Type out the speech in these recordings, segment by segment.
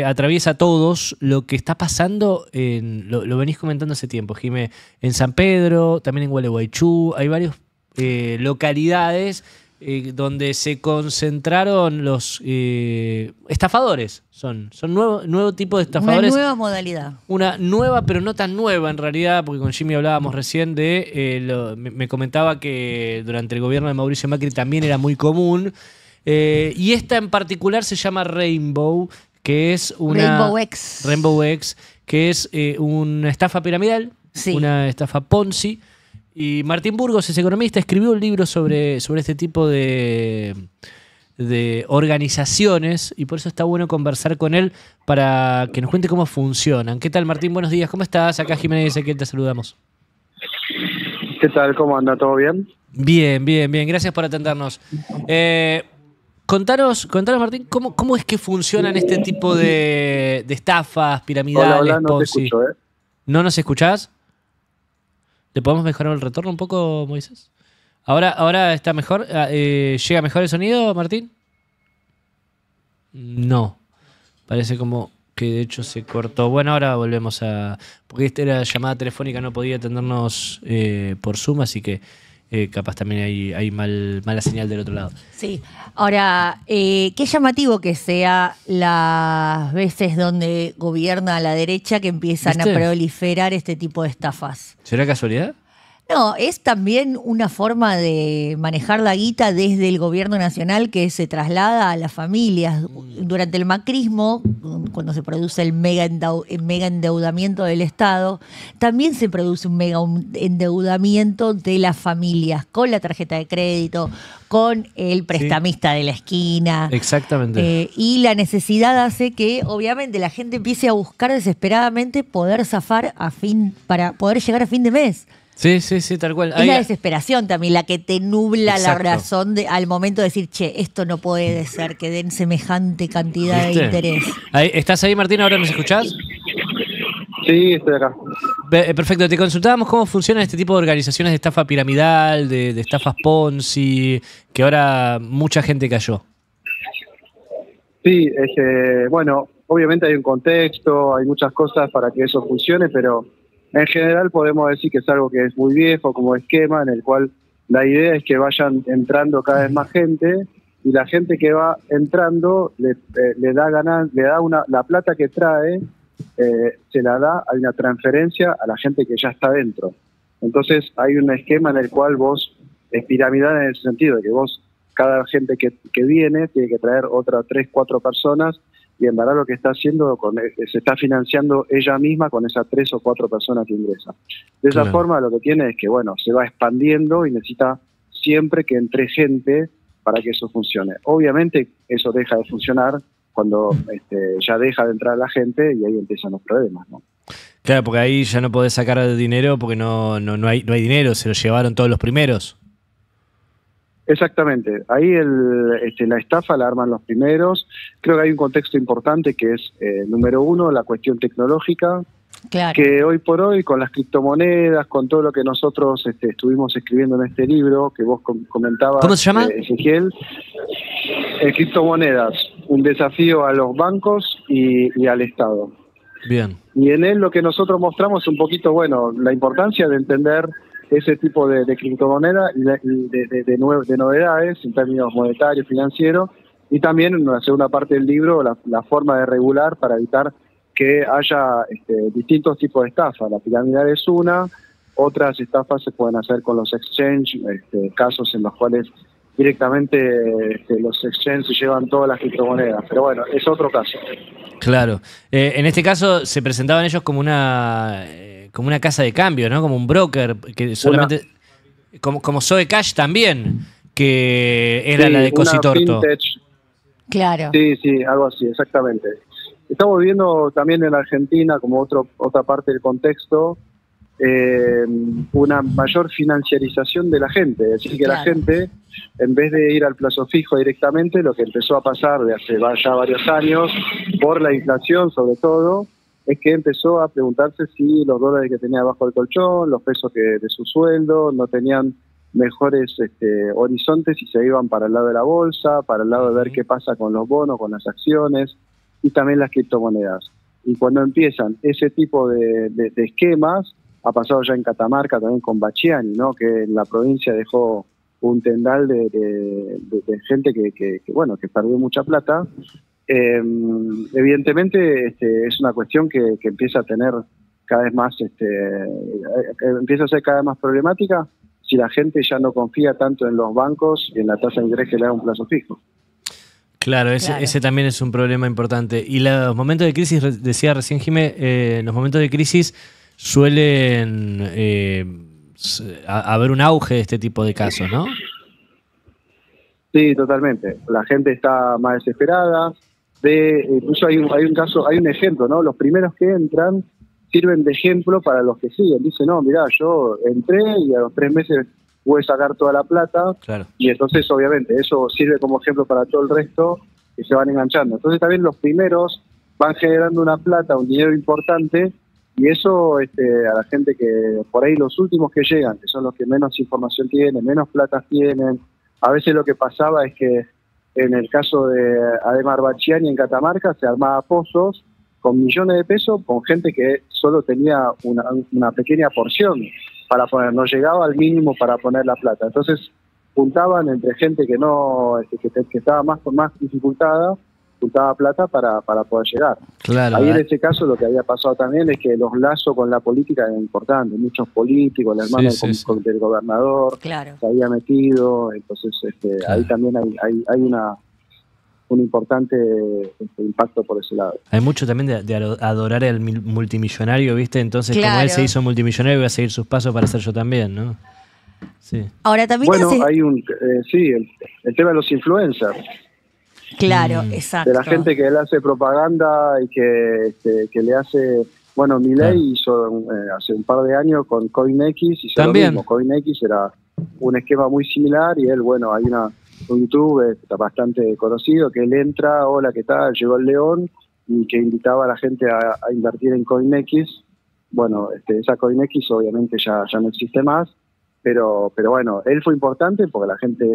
Atraviesa a todos lo que está pasando, lo venís comentando hace tiempo, Jimé, en San Pedro, también en Gualeguaychú, hay varias localidades donde se concentraron los estafadores, son nuevo tipo de Una estafadores. nueva modalidad. Una nueva, pero no tan nueva en realidad, porque con Jimmy hablábamos recién me comentaba que durante el gobierno de Mauricio Macri también era muy común. Y esta en particular se llama Rainbow, que es Rainbow X, que es una estafa piramidal, Sí. una estafa Ponzi. Y Martín Burgos, ese economista, escribió un libro sobre este tipo de organizaciones, y por eso está bueno conversar con él para que nos cuente cómo funcionan. ¿Qué tal, Martín? Buenos días, ¿cómo estás? Acá Jiménez y Ezequiel te saludamos. ¿Qué tal? ¿Cómo anda? ¿Todo bien? Bien, bien, bien. Gracias por atendernos. Contanos, Martín, ¿cómo es que funcionan este tipo de estafas piramidales, Hola, no te Ponzi? escucho, ¿eh? ¿No nos escuchás? ¿Le podemos mejorar el retorno un poco, Moisés? ¿Ahora está mejor? ¿Llega mejor el sonido, Martín? No. Parece como que de hecho se cortó. Bueno, ahora volvemos a... Porque esta era llamada telefónica, no podía atendernos por Zoom, así que capaz también hay mala señal del otro lado. Sí. Ahora, qué llamativo que sea las veces donde gobierna la derecha que empiezan ¿Viste? a proliferar este tipo de estafas. ¿Será casualidad? No, es también una forma de manejar la guita desde el gobierno nacional que se traslada a las familias. Durante el macrismo, cuando se produce el mega endeudamiento del Estado, también se produce un mega endeudamiento de las familias con la tarjeta de crédito, con el prestamista de la esquina. Exactamente. Y la necesidad hace que, obviamente, la gente empiece a buscar desesperadamente poder zafar para poder llegar a fin de mes. Sí, tal cual. Es la desesperación también la que te nubla Exacto. la razón al momento de decir, che, esto no puede ser que den semejante cantidad ¿Viste? de interés. ¿Estás ahí, Martín? ¿Ahora nos escuchás? Sí, estoy acá. Perfecto, te consultábamos cómo funcionan este tipo de organizaciones de estafa piramidal, de estafas Ponzi, que ahora mucha gente cayó. Sí, es que, bueno, obviamente hay un contexto, hay muchas cosas para que eso funcione, pero en general podemos decir que es algo que es muy viejo como esquema, en el cual la idea es que vayan entrando cada vez más gente, y la gente que va entrando le da la plata que trae, se la da, hay una transferencia a la gente que ya está dentro. Entonces hay un esquema en el cual vos, es piramidal en ese sentido, de que vos, cada gente que viene, tiene que traer otras 3, 4 personas, y en verdad lo que está haciendo, se está financiando ella misma con esas 3 o 4 personas que ingresan. De esa forma lo que tiene es que, bueno, se va expandiendo y necesita siempre que entre gente para que eso funcione. Obviamente eso deja de funcionar cuando ya deja de entrar la gente, y ahí empiezan los problemas, ¿no? Claro, porque ahí ya no podés sacar dinero porque no hay dinero, se lo llevaron todos los primeros. Exactamente, ahí la estafa la arman los primeros. Creo que hay un contexto importante que es, número uno, la cuestión tecnológica, Claro. que hoy por hoy con las criptomonedas, con todo lo que nosotros estuvimos escribiendo en este libro que vos comentabas, ¿Cómo se llama? Ezequiel, criptomonedas, un desafío a los bancos y al Estado. Bien. Y en él lo que nosotros mostramos un poquito, bueno, la importancia de entender ese tipo de criptomoneda y de novedades en términos monetarios, financieros, y también en la segunda parte del libro la forma de regular para evitar que haya distintos tipos de estafas. La piramidal es una, otras estafas se pueden hacer con los exchange, casos en los cuales directamente los exchange se llevan todas las criptomonedas, pero bueno, es otro caso. Claro. En este caso se presentaban ellos como una casa de cambio, ¿no? Como un broker, que solamente como Zoe Cash también, que era Sí, la de Cositorto. una fintech. Claro. Sí, algo así, exactamente. Estamos viendo también en Argentina, como otra parte del contexto, una mayor financiarización de la gente. Es decir, que la gente, en vez de ir al plazo fijo directamente, lo que empezó a pasar de hace ya varios años, por la inflación sobre todo, es que empezó a preguntarse si los dólares que tenía bajo el colchón, los pesos de su sueldo, no tenían mejores horizontes y se iban para el lado de la bolsa, para el lado de ver qué pasa con los bonos, con las acciones. y también las criptomonedas. Y cuando empiezan ese tipo de esquemas, ha pasado ya en Catamarca también con Bachiani, ¿no? Que en la provincia dejó un tendal de gente que perdió mucha plata. Evidentemente es una cuestión que empieza a tener cada vez más, empieza a ser cada vez más problemática si la gente ya no confía tanto en los bancos y en la tasa de interés que le da un plazo fijo. Claro, ese también es un problema importante. Y los momentos de crisis, decía recién Jimé, los momentos de crisis suelen haber un auge de este tipo de casos, ¿no? Sí, totalmente. La gente está más desesperada. Incluso hay un caso, hay un ejemplo, ¿no? Los primeros que entran sirven de ejemplo para los que siguen. Dicen, no, mirá, yo entré y a los 3 meses pude sacar toda la plata. Claro. Y entonces, obviamente, eso sirve como ejemplo para todo el resto que se van enganchando. Entonces, también los primeros van generando una plata, un dinero importante, y eso a la gente que, por ahí los últimos que llegan, que son los que menos información tienen, menos plata tienen. A veces lo que pasaba es que en el caso de Ademar Bachiani en Catamarca se armaba pozos con millones de pesos con gente que solo tenía una pequeña porción para poner, no llegaba al mínimo para poner la plata. Entonces juntaban entre gente que no que estaba más dificultada, juntaba plata para poder llegar. Claro, ahí en ese caso lo que había pasado también es que los lazos con la política eran importantes. Muchos políticos, el hermano del gobernador se había metido. Entonces ahí también hay un importante impacto por ese lado. Hay mucho también de adorar al multimillonario, ¿viste? Entonces, como él se hizo multimillonario, voy a seguir sus pasos para ser yo también, ¿no? Sí. Ahora también hay el tema de los influencers. Claro, exacto. De la gente que le hace propaganda y que le hace... Bueno, Milei hizo hace un par de años con CoinX, hizo lo mismo. CoinX era un esquema muy similar y él, bueno, hay un YouTube bastante conocido que él entra, hola, ¿qué tal? Llegó el León, y que invitaba a la gente a invertir en CoinX. Bueno, esa CoinX obviamente ya no existe más, pero bueno, él fue importante porque la gente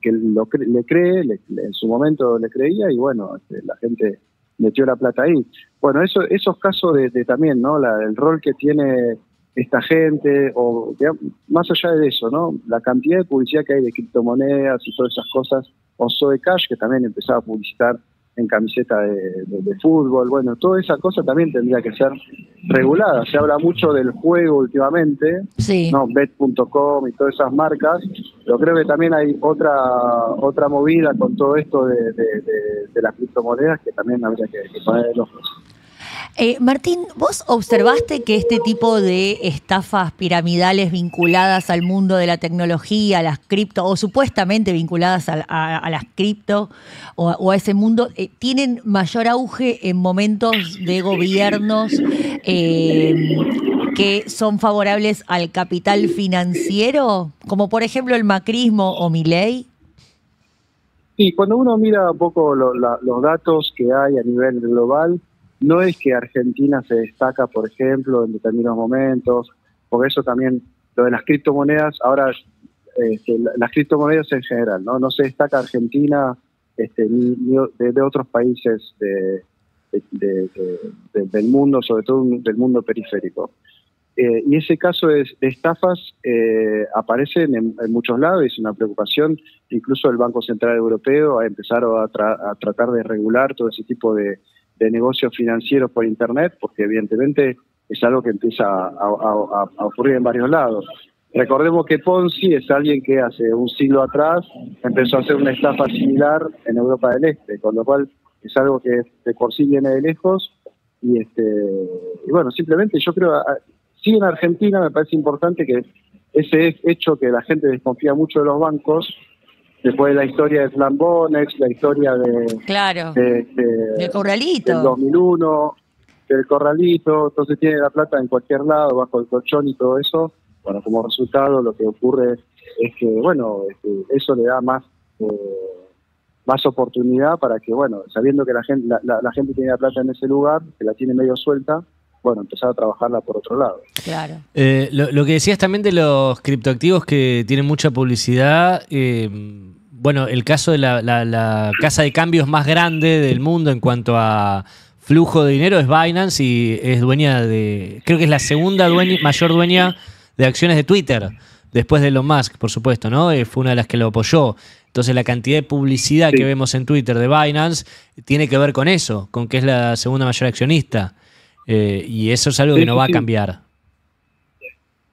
que le cree, en su momento le creía, y bueno, la gente metió la plata ahí. Bueno, esos casos de también, ¿no? El rol que tiene esta gente, o más allá de eso, ¿no? La cantidad de publicidad que hay de criptomonedas y todas esas cosas, o Zoe Cash, que también empezaba a publicitar en camiseta de fútbol. Bueno, toda esa cosa también tendría que ser regulada. Se habla mucho del juego últimamente, ¿no? Bet.com y todas esas marcas, pero creo que también hay otra movida con todo esto de las criptomonedas que también habría que poner el ojo. Martín, ¿vos observaste que este tipo de estafas piramidales vinculadas al mundo de la tecnología, a las cripto, o supuestamente vinculadas a las cripto o a ese mundo, tienen mayor auge en momentos de gobiernos que son favorables al capital financiero, como por ejemplo el macrismo o Milei? Sí, cuando uno mira un poco los datos que hay a nivel global, no es que Argentina se destaca, por ejemplo, en determinados momentos, porque eso también, lo de las criptomonedas, ahora las criptomonedas en general, no se destaca Argentina ni de otros países del mundo, sobre todo del mundo periférico. Y ese caso de estafas aparecen en muchos lados, y es una preocupación. Incluso el Banco Central Europeo ha empezado a tratar de regular todo ese tipo de negocios financieros por Internet, porque evidentemente es algo que empieza a ocurrir en varios lados. Recordemos que Ponzi es alguien que hace un siglo atrás empezó a hacer una estafa similar en Europa del Este, con lo cual es algo que de por sí viene de lejos, y bueno, simplemente yo creo, sí, en Argentina me parece importante que ese hecho que la gente desconfía mucho de los bancos, después de la historia de Flambonex, la historia del Corralito, del 2001, del Corralito, entonces tiene la plata en cualquier lado, bajo el colchón y todo eso. Bueno, como resultado lo que ocurre es que, bueno, eso le da más oportunidad para que, bueno, sabiendo que la gente tiene la plata en ese lugar, que la tiene medio suelta, bueno, empezar a trabajarla por otro lado. Claro. Lo que decías también de los criptoactivos que tienen mucha publicidad, bueno, el caso de la casa de cambios más grande del mundo en cuanto a flujo de dinero es Binance y es dueña de, creo que es la segunda mayor dueña de acciones de Twitter, después de Elon Musk, por supuesto, ¿no? Fue una de las que lo apoyó. Entonces la cantidad de publicidad que vemos en Twitter de Binance tiene que ver con eso, con que es la segunda mayor accionista. Y eso es algo que no va a cambiar.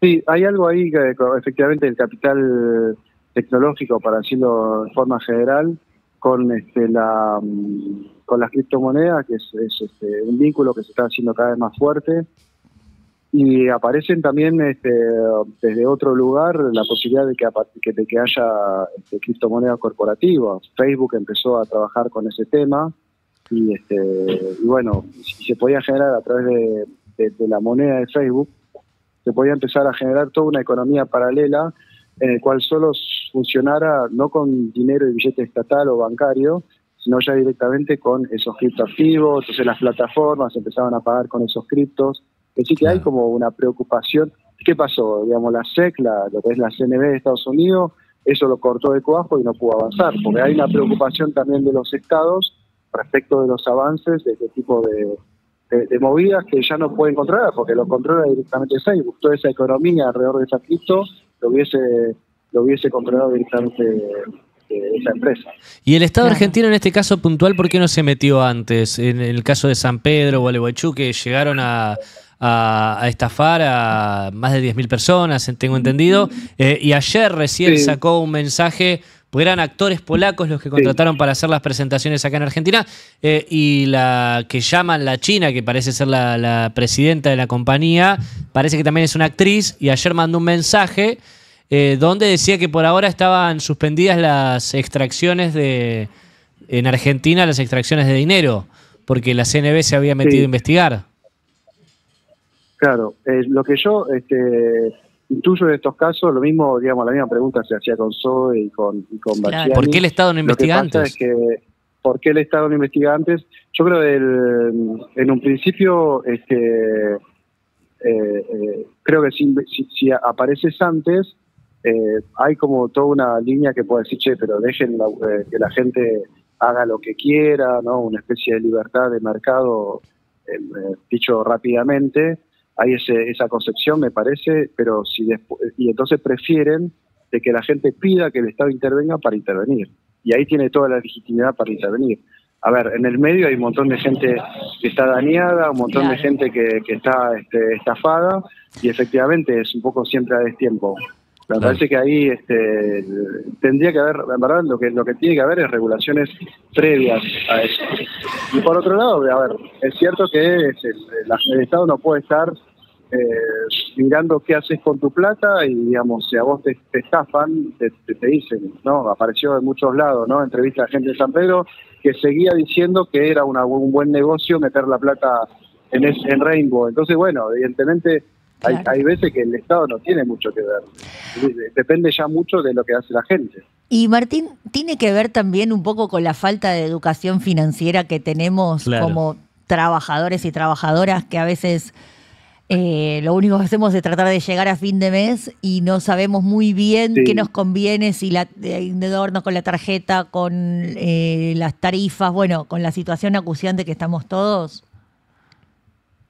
Sí, hay algo ahí que efectivamente el capital tecnológico, para decirlo de forma general, con con las criptomonedas, que es un vínculo que se está haciendo cada vez más fuerte. Y aparecen también desde otro lugar la posibilidad de que haya criptomonedas corporativas. Facebook empezó a trabajar con ese tema y bueno, si se podía generar a través de la moneda de Facebook, se podía empezar a generar toda una economía paralela en el cual solo funcionara no con dinero y billete estatal o bancario, sino ya directamente con esos criptoactivos. Entonces las plataformas empezaban a pagar con esos criptos. Es decir, que hay como una preocupación. ¿Qué pasó? Digamos, la SEC, lo que es la CNB de Estados Unidos, eso lo cortó de cuajo y no pudo avanzar, porque hay una preocupación también de los estados respecto de los avances de este tipo de movidas que ya no pueden controlar, porque lo controla directamente Facebook. Toda esa economía alrededor de esa cripto lo hubiese controlado directamente esa empresa. ¿Y el Estado argentino en este caso puntual por qué no se metió antes? En el caso de San Pedro o Gualeguaychú, que llegaron a estafar a más de 10.000 personas, tengo entendido, y ayer recién sacó un mensaje, porque eran actores polacos los que contrataron para hacer las presentaciones acá en Argentina, y la que llaman la China, que parece ser la presidenta de la compañía, parece que también es una actriz, y ayer mandó un mensaje donde decía que por ahora estaban suspendidas las extracciones en Argentina, las extracciones de dinero, porque la CNB se había metido a investigar. Claro, lo que yo intuyo en estos casos, lo mismo, digamos, la misma pregunta se hacía con Zoe y con Bacchiani. ¿Por qué el Estado no investiga antes? Lo que pasa es que, ¿por qué el Estado no investiga antes? Yo creo que en un principio, creo que si apareces antes, hay como toda una línea que puede decir, che, pero dejen que la gente haga lo que quiera, ¿no? Una especie de libertad de mercado, dicho rápidamente. Hay esa concepción, me parece, pero y entonces prefieren de que la gente pida que el Estado intervenga para intervenir. Y ahí tiene toda la legitimidad para intervenir. A ver, en el medio hay un montón de gente que está dañada, un montón de gente que está estafada, y efectivamente es un poco siempre a destiempo. Me parece que ahí tendría que haber, en verdad, lo que tiene que haber es regulaciones previas a eso. Y por otro lado, a ver, es cierto que el Estado no puede estar mirando qué haces con tu plata y, digamos, si a vos te estafan, te dicen, ¿no? Apareció en muchos lados, ¿no? Entrevista a gente de San Pedro que seguía diciendo que era un buen negocio meter la plata en Rainbow. Entonces, bueno, evidentemente hay veces que el Estado no tiene mucho que ver. Depende ya mucho de lo que hace la gente. Y Martín, tiene que ver también un poco con la falta de educación financiera que tenemos como trabajadores y trabajadoras, que a veces lo único que hacemos es tratar de llegar a fin de mes y no sabemos muy bien qué nos conviene, si endeudarnos con la tarjeta, con las tarifas, bueno, con la situación acuciante que estamos todos.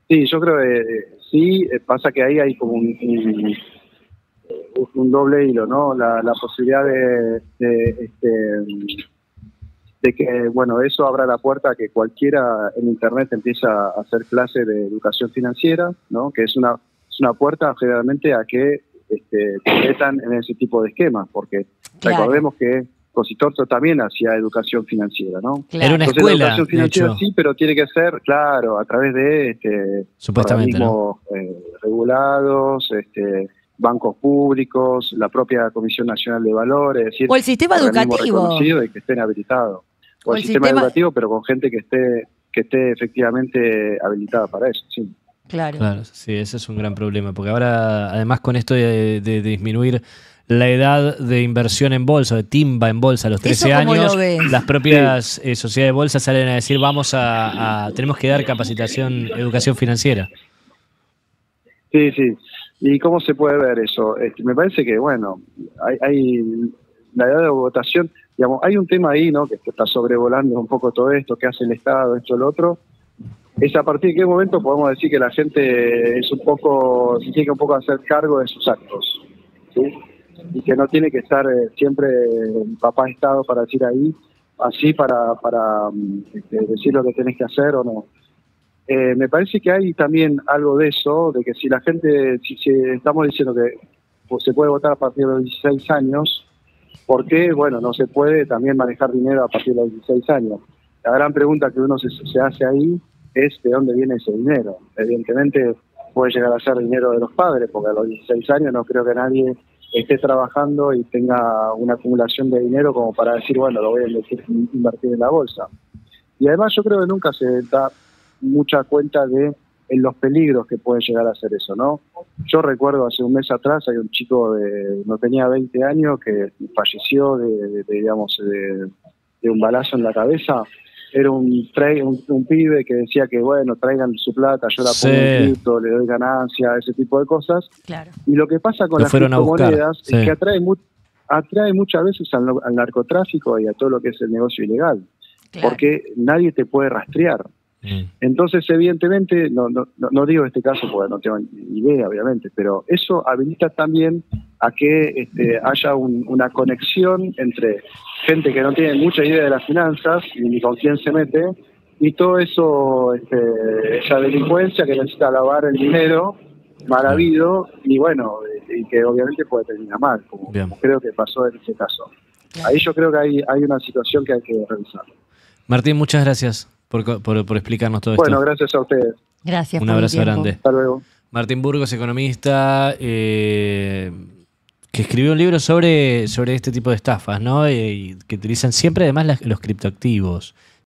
Sí, yo creo que sí, pasa que ahí hay como un doble hilo, ¿no? La posibilidad de que, bueno, eso abra la puerta a que cualquiera en Internet empiece a hacer clases de educación financiera, ¿no? Que es una puerta generalmente a que te metan en ese tipo de esquemas, porque recordemos que Cositorto también hacía educación financiera, ¿no? Era una Entonces, escuela, la educación financiera de hecho. Sí, pero tiene que ser, claro, a través de Supuestamente, organismos regulados, bancos públicos, la propia Comisión Nacional de Valores, es decir, o el sistema educativo reconocido y que estén habilitados. O el sistema educativo, pero con gente que esté efectivamente habilitada para eso, sí. Claro, sí, ese es un gran problema, porque ahora, además con esto de disminuir la edad de inversión en bolsa, de timba en bolsa a los 13 años, las propias sociedades de bolsa salen a decir tenemos que dar capacitación, educación financiera. Sí. ¿Y cómo se puede ver eso? Me parece que, bueno, hay la edad de votación. digamos, hay un tema ahí, ¿no? Que está sobrevolando un poco todo esto, que hace el Estado, esto, lo otro. Es a partir de qué momento podemos decir que la gente es un poco, se tiene que un poco hacer cargo de sus actos, ¿sí? Y que no tiene que estar siempre el papá Estado para decir ahí, así para decir lo que tenés que hacer o no. Me parece que hay también algo de eso, de que si la gente, si estamos diciendo que pues, se puede votar a partir de los 16 años, ¿por qué? Bueno, no se puede también manejar dinero a partir de los 16 años. La gran pregunta que uno se hace ahí es de dónde viene ese dinero. Evidentemente puede llegar a ser dinero de los padres, porque a los 16 años no creo que nadie esté trabajando y tenga una acumulación de dinero como para decir, bueno, lo voy a invertir en la bolsa. Y además yo creo que nunca se da mucha cuenta de en los peligros que puede llegar a hacer eso, ¿no? Yo recuerdo hace un mes atrás hay un chico no tenía 20 años que falleció de un balazo en la cabeza. Era un pibe que decía que, bueno, traigan su plata, yo la pongo en cripto, le doy ganancia, ese tipo de cosas. Claro. Y lo que pasa con las criptomonedas es que atrae muchas veces al narcotráfico y a todo lo que es el negocio ilegal. Claro. Porque nadie te puede rastrear. Entonces, evidentemente, no digo este caso porque no tengo ni idea, obviamente, pero eso habilita también a que haya una conexión entre gente que no tiene mucha idea de las finanzas ni con quién se mete, y todo eso, esa delincuencia que necesita lavar el dinero mal habido, y bueno, y que obviamente puede terminar mal, como creo que pasó en ese caso. Ahí yo creo que hay una situación que hay que revisar. Martín, muchas gracias por explicarnos todo esto. Bueno, gracias a ustedes. Gracias. Un abrazo grande. Hasta luego. Martín Burgos, economista, que escribió un libro sobre este tipo de estafas, ¿no? Que utilizan siempre además los criptoactivos.